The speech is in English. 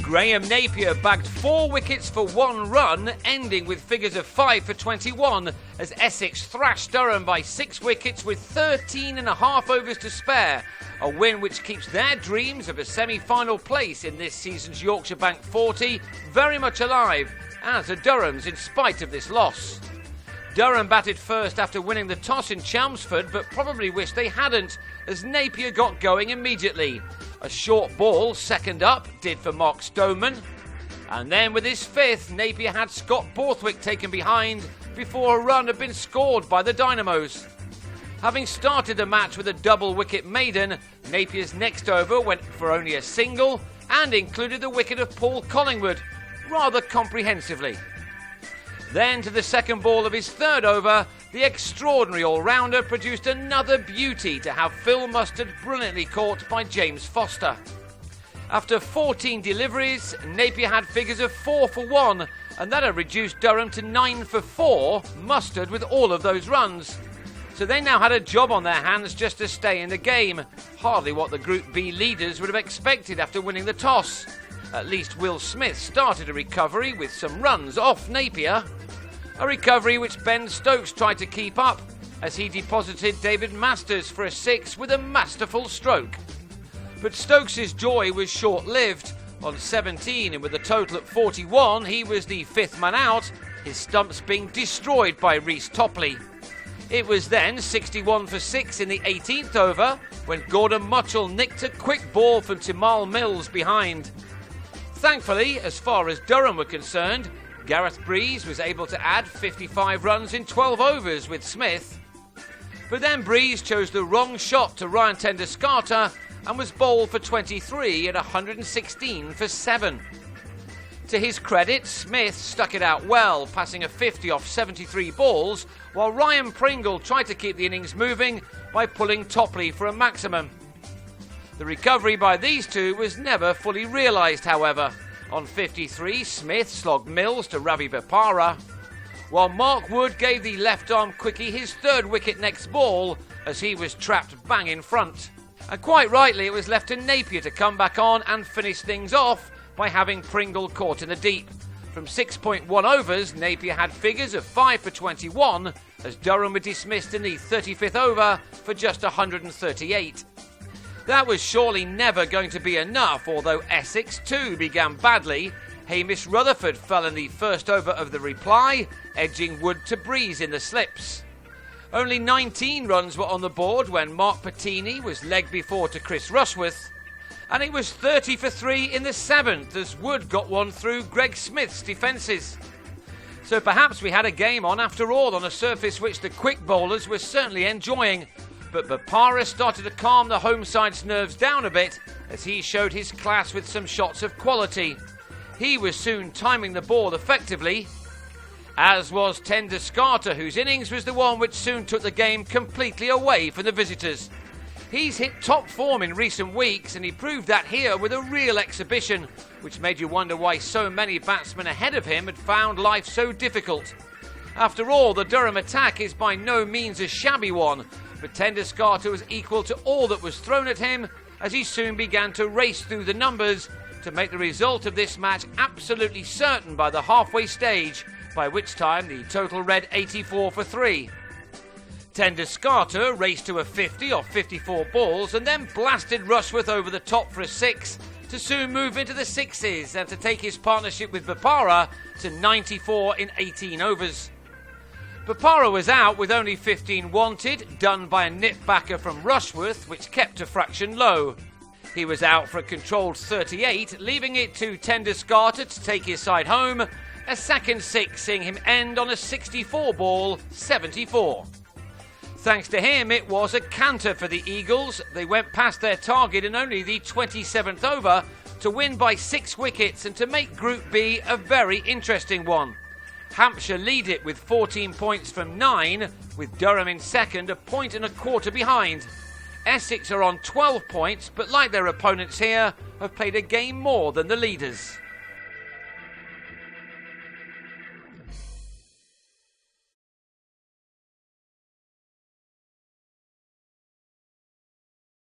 Graham Napier bagged 4 wickets for 1 run, ending with figures of 5 for 21 as Essex thrashed Durham by 6 wickets with 13.5 overs to spare, a win which keeps their dreams of a semi-final place in this season's Yorkshire Bank 40 very much alive, as are Durham's in spite of this loss. Durham batted first after winning the toss in Chelmsford, but probably wished they hadn't, as Napier got going immediately. A short ball, second up, did for Mark Stoneman. And then with his 5th, Napier had Scott Borthwick taken behind before a run had been scored by the Dynamos. Having started the match with a double wicket maiden, Napier's next over went for only a single and included the wicket of Paul Collingwood, rather comprehensively. Then to the second ball of his 3rd over, the extraordinary all-rounder produced another beauty to have Phil Mustard brilliantly caught by James Foster. After 14 deliveries, Napier had figures of 4 for 1, and that had reduced Durham to 9 for 4, Mustard with all of those runs. So they now had a job on their hands just to stay in the game, hardly what the Group B leaders would have expected after winning the toss. At least Will Smith started a recovery with some runs off Napier. A recovery which Ben Stokes tried to keep up as he deposited David Masters for a 6 with a masterful stroke. But Stokes' joy was short-lived. On 17 and with a total at 41, he was the 5th man out, his stumps being destroyed by Reece Topley. It was then 61 for 6 in the 18th over when Gordon Mutchell nicked a quick ball from Timal Mills behind. Thankfully, as far as Durham were concerned, Gareth Breeze was able to add 55 runs in 12 overs with Smith. But then Breeze chose the wrong shot to Ryan Tenduscarter and was bowled for 23 at 116 for 7. To his credit, Smith stuck it out well, passing a 50 off 73 balls, while Ryan Pringle tried to keep the innings moving by pulling Topley for a maximum. The recovery by these two was never fully realised, however. On 53, Smith slogged Mills to Ravi Bopara, while Mark Wood gave the left-arm quickie his 3rd wicket next ball as he was trapped bang in front. And quite rightly, it was left to Napier to come back on and finish things off by having Pringle caught in the deep. From 6.1 overs, Napier had figures of 5 for 21 as Durham were dismissed in the 35th over for just 138. That was surely never going to be enough, although Essex too began badly. Hamish Rutherford fell in the 1st over of the reply, edging Wood to Breeze in the slips. Only 19 runs were on the board when Mark Patini was legged before to Chris Rushworth, and it was 30 for 3 in the 7th as Wood got one through Greg Smith's defences. So perhaps we had a game on after all on a surface which the quick bowlers were certainly enjoying. But Bopara started to calm the home side's nerves down a bit as he showed his class with some shots of quality. He was soon timing the ball effectively, as was Tenduscarter, whose innings was the one which soon took the game completely away from the visitors. He's hit top form in recent weeks, and he proved that here with a real exhibition, which made you wonder why so many batsmen ahead of him had found life so difficult. After all, the Durham attack is by no means a shabby one, but Tenduscarter was equal to all that was thrown at him as he soon began to race through the numbers to make the result of this match absolutely certain by the halfway stage, by which time the total read 84 for 3. Tenduscarter raced to a 50 off 54 balls and then blasted Rushworth over the top for a 6 to soon move into the 6s and to take his partnership with Bopara to 94 in 18 overs. Bopara was out with only 15 wanted, done by a nip backer from Rushworth, which kept a fraction low. He was out for a controlled 38, leaving it to Tenduscarter to take his side home, a second 6 seeing him end on a 64 ball, 74. Thanks to him, it was a canter for the Eagles. They went past their target in only the 27th over to win by 6 wickets and to make Group B a very interesting one. Hampshire lead it with 14 points from 9, with Durham in second, a point and a quarter behind. Essex are on 12 points, but like their opponents here, have played a game more than the leaders.